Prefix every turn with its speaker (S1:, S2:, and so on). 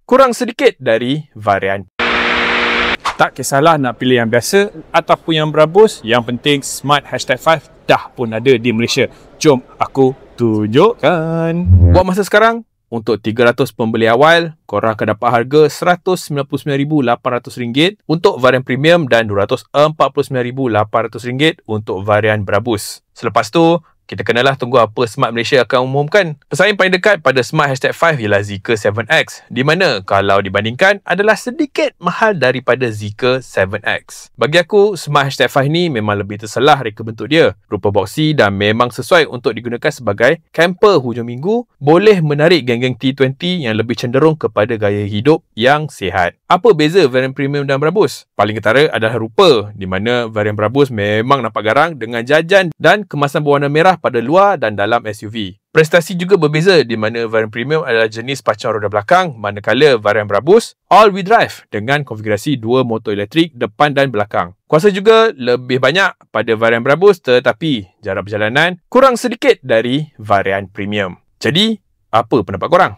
S1: kurang sedikit dari varian.
S2: Tak kisahlah nak pilih yang biasa ataupun yang berabus, yang penting Smart #5 dah pun ada di Malaysia. Jom aku tunjukkan.
S1: Buat masa sekarang, untuk 300 pembeli awal, korang akan dapat harga RM199,800 untuk varian premium dan RM249,800 untuk varian berabus. Selepas tu, kita kenalah tunggu apa Smart Malaysia akan umumkan. Pesaing paling dekat pada Smart #5 ialah Zeekr 7X, di mana kalau dibandingkan adalah sedikit mahal daripada Zeekr 7X. Bagi aku, Smart #5 ni memang lebih terselah reka bentuk dia. Rupa boxy dan memang sesuai untuk digunakan sebagai camper hujung minggu, boleh menarik geng-geng T20 yang lebih cenderung kepada gaya hidup yang sihat. Apa beza varian premium dan berabus? Paling ketara adalah rupa, di mana varian berabus memang nampak garang dengan jajan dan kemasan berwarna merah pada luar dan dalam SUV. Prestasi juga berbeza, di mana varian premium adalah jenis pacuan roda belakang, manakala varian berabus all-wheel drive dengan konfigurasi dua motor elektrik depan dan belakang. Kuasa juga lebih banyak pada varian berabus, tetapi jarak perjalanan kurang sedikit dari varian premium. Jadi, apa pendapat korang?